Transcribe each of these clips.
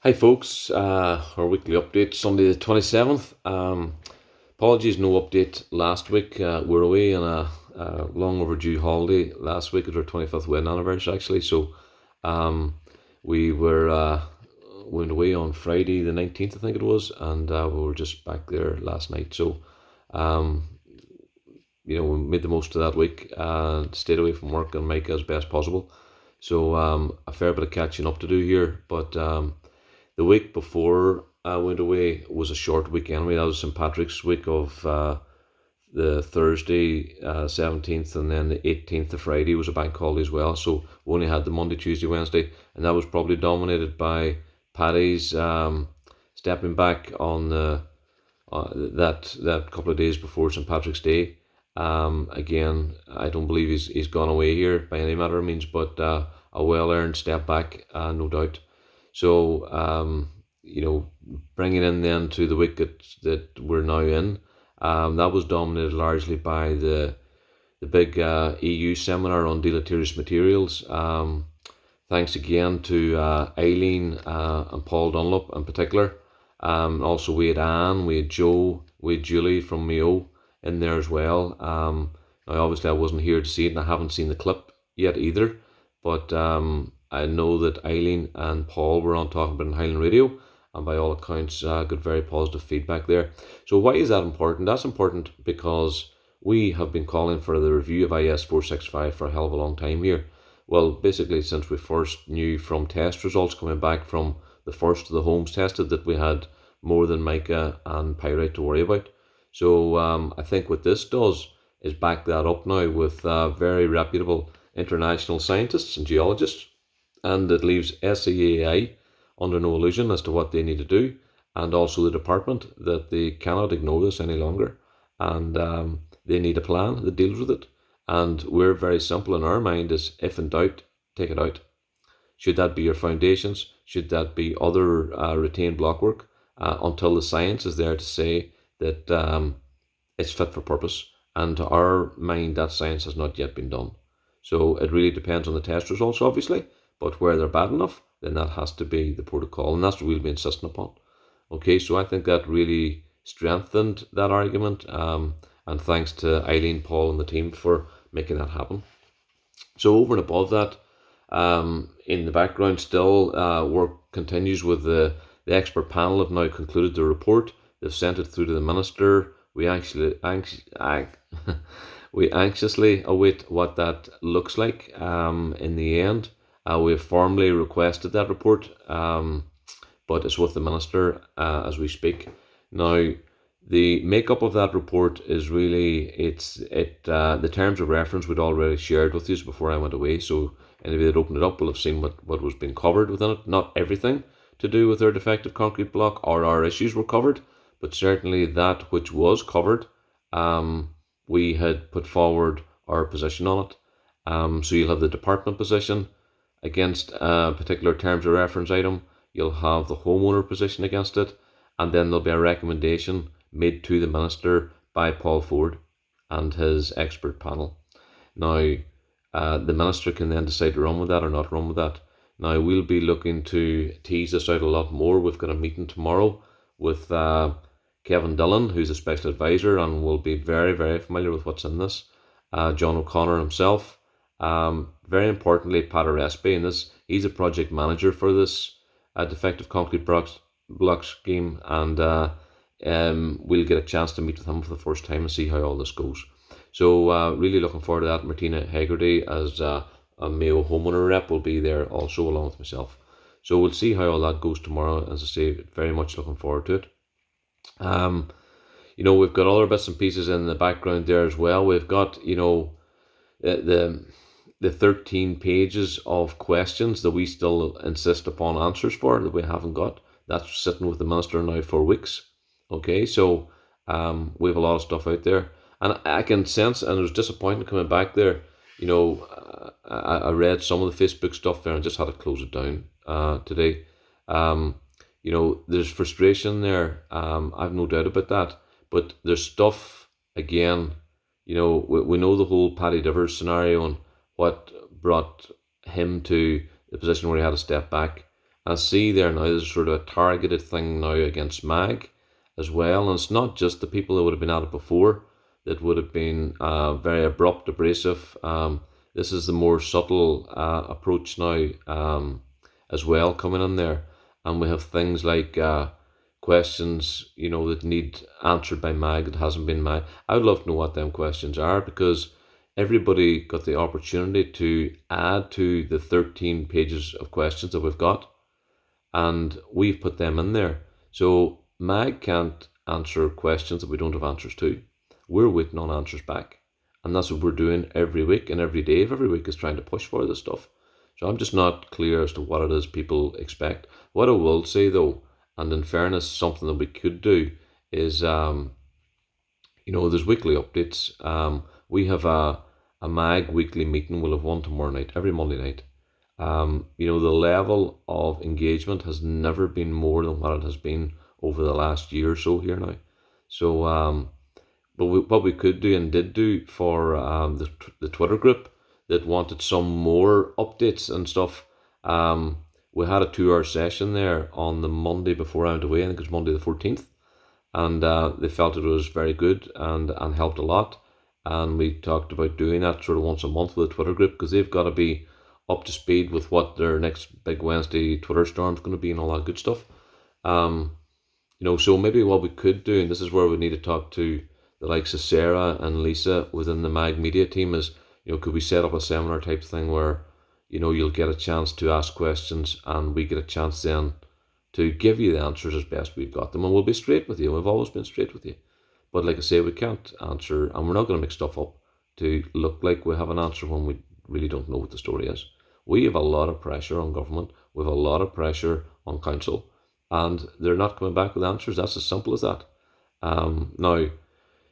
Hi folks, our weekly update, Sunday the 27th. Apologies, no update last week. We're away on a long overdue holiday last week. It was our 25th wedding anniversary actually, so um, we went away on Friday the 19th, I think it was, and we were just back there last night. So um, we made the most of that week and stayed away from work and make it as best possible. So a fair bit of catching up to do here, but the week before I went away was a short week anyway. That was St. Patrick's week of the Thursday 17th, and then the 18th of Friday was a bank holiday as well. So we only had the Monday, Tuesday, Wednesday, and that was probably dominated by Paddy's stepping back on that couple of days before St. Patrick's Day. Again, I don't believe he's gone away here by any matter of means, but a well earned step back, no doubt. So, bringing in then to the week that we're now in, that was dominated largely by the big EU seminar on deleterious materials. Thanks again to Eileen and Paul Dunlop in particular. Also, we had Anne, we had Joe, we had Julie from Mayo in there as well. Now, obviously, I wasn't here to see it, and I haven't seen the clip yet either. But I know that Eileen and Paul were on talking about in Highland Radio, and by all accounts, got very positive feedback there. So, why is that important? That's important because we have been calling for the review of IS 465 for a hell of a long time here. Well, basically, since we first knew from test results coming back from the first of the homes tested that we had more than mica and pyrite to worry about. So I think what this does is back that up now with very reputable international scientists and geologists, and it leaves SEAI under no illusion as to what they need to do, and also the department that they cannot ignore this any longer, and they need a plan that deals with it. And we're very simple in our mind is if in doubt, take it out. Should that be your foundations? Should that be other retained block work? Until the science is there to say that it's fit for purpose. And to our mind, that science has not yet been done. So it really depends on the test results, obviously. But where they're bad enough, then that has to be the protocol. And that's what we'll be insisting upon. Okay, so I think that really strengthened that argument. And thanks to Eileen, Paul, and the team for making that happen. So over and above that, in the background still, work continues with the expert panel have now concluded the report. They've sent it through to the minister. We we anxiously await what that looks like in the end. We have formally requested that report, but it's with the minister as we speak. Now, the makeup of that report is really the terms of reference we'd already shared with you before I went away. So anybody that opened it up will have seen what was being covered within it. Not everything to do with our defective concrete block or our issues were covered, but certainly that which was covered, we had put forward our position on it. So you'll have the department position against a particular terms of reference item. You'll have the homeowner position against it, and then there'll be a recommendation made to the minister by Paul Ford and his expert panel. Now, the minister can then decide to run with that or not run with that. Now, we'll be looking to tease this out a lot more. We've got a meeting tomorrow with Kevin Dillon, who's a special advisor and will be very, very familiar with what's in this. John O'Connor himself. Very importantly, Pat Aresby, and he's a project manager for this defective concrete block scheme, and we'll get a chance to meet with him for the first time and see how all this goes. So really looking forward to that. Martina Hegarty as a Mayo homeowner rep will be there also along with myself. So we'll see how all that goes tomorrow. As I say, very much looking forward to it. We've got other bits and pieces in the background there as well. We've got, the 13 pages of questions that we still insist upon answers for that we haven't got. That's sitting with the minister now for weeks. Okay, so we have a lot of stuff out there, and I can sense, and it was disappointing coming back there. I read some of the Facebook stuff there and just had to close it down today. There's frustration there. I've no doubt about that, but there's stuff again. We know the whole Paddy Divers scenario and what brought him to the position where he had to step back. I see there now there's sort of a targeted thing now against MAG as well, and it's not just the people that would have been at it before that would have been very abrupt, abrasive. This is the more subtle approach now as well coming in there, and we have things like questions, that need answered by MAG that hasn't been MAG. I would love to know what them questions are, because everybody got the opportunity to add to the 13 pages of questions that we've got, and we've put them in there. So MAG can't answer questions that we don't have answers to. We're waiting on answers back. And that's what we're doing every week, and every day of every week is trying to push for this stuff. So I'm just not clear as to what it is people expect. What I will say though, and in fairness, something that we could do is, there's weekly updates. We have a MAG weekly meeting. We'll have one tomorrow night, every Monday night. The level of engagement has never been more than what it has been over the last year or so here now. So, what we could do and did do for the Twitter group that wanted some more updates and stuff, we had a 2-hour session there on the Monday before I went away. I think it was Monday the 14th, and they felt it was very good and helped a lot. And we talked about doing that sort of once a month with the Twitter group, because they've got to be up to speed with what their next big Wednesday Twitter storm is going to be and all that good stuff. So maybe what we could do, and this is where we need to talk to the likes of Sarah and Lisa within the MAG media team, is, could we set up a seminar type thing where, you'll get a chance to ask questions and we get a chance then to give you the answers as best we've got them, and we'll be straight with you. We've always been straight with you. But like I say, we can't answer, and we're not going to make stuff up to look like we have an answer when we really don't know what the story is. We have a lot of pressure on government. We have a lot of pressure on council, and they're not coming back with answers. That's as simple as that. Now,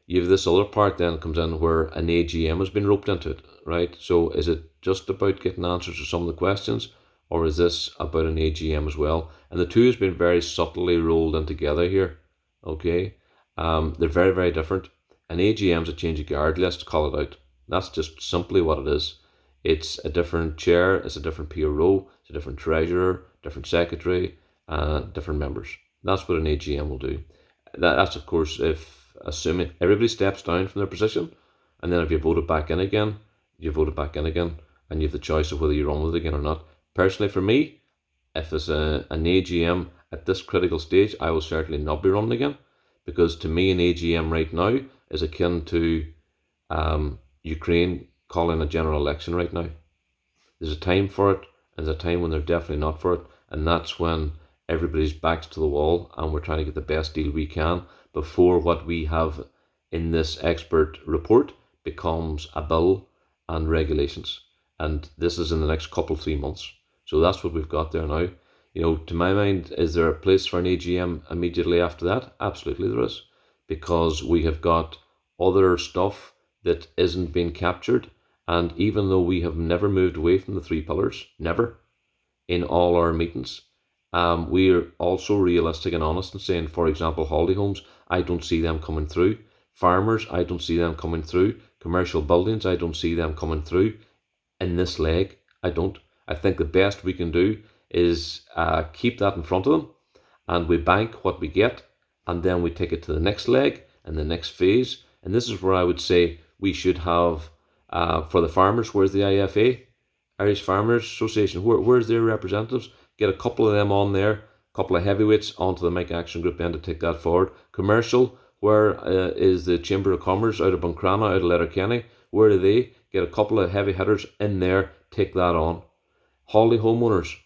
you have this other part then comes in where an AGM has been roped into it, right? So is it just about getting answers to some of the questions, or is this about an AGM as well? And the two has been very subtly rolled in together here, okay? They're very, very different. An AGM is a change of guard, let's call it out. That's just simply what it is. It's a different chair, it's a different PRO, it's a different treasurer, different secretary, different members. That's what an AGM will do. That's of course if assuming everybody steps down from their position, and then if you vote it back in again, you vote it back in again, and you have the choice of whether you run with it again or not. Personally, for me, if it's an AGM at this critical stage, I will certainly not be running again, because to me an AGM right now is akin to Ukraine calling a general election right now. There's a time for it, and there's a time when they're definitely not for it, and that's when everybody's backs to the wall and we're trying to get the best deal we can before what we have in this expert report becomes a bill and regulations. And this is in the next 3 months. So that's what we've got there now. To my mind, is there a place for an AGM immediately after that? Absolutely there is, because we have got other stuff that isn't being captured. And even though we have never moved away from the 3 pillars, never, in all our meetings, we are also realistic and honest in saying, for example, holiday homes, I don't see them coming through. Farmers, I don't see them coming through. Commercial buildings, I don't see them coming through. In this leg, I don't. I think the best we can do is keep that in front of them, and we bank what we get, and then we take it to the next leg and the next phase. And this is where I would say we should have, for the farmers, where's the IFA? Irish Farmers Association, where's their representatives? Get a couple of them on there, a couple of heavyweights onto the MAG Action Group then to take that forward. Commercial, where is the Chamber of Commerce out of Buncrana, out of Letterkenny? Where are they? Get a couple of heavy hitters in there, take that on. Holiday homeowners,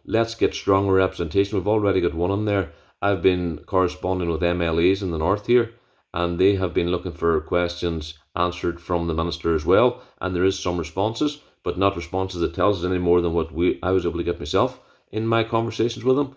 let's get stronger representation. We've already got one in there. I've been corresponding with MLAs in the north here, and they have been looking for questions answered from the minister as well, and there is some responses, but not responses that tells us any more than what I was able to get myself in my conversations with them.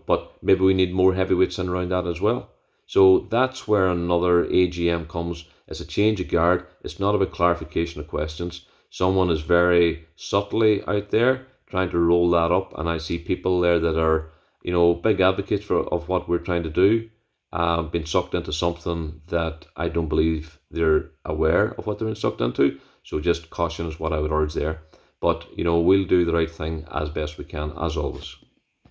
But maybe we need more heavyweights in around that as well. So that's where another AGM comes. It's a change of guard. It's not about clarification of questions. Someone is very subtly out there trying to roll that up, and I see people there that are, big advocates of what we're trying to do, been sucked into something that I don't believe they're aware of what they're being sucked into. So just caution is what I would urge there. But, we'll do the right thing as best we can, as always.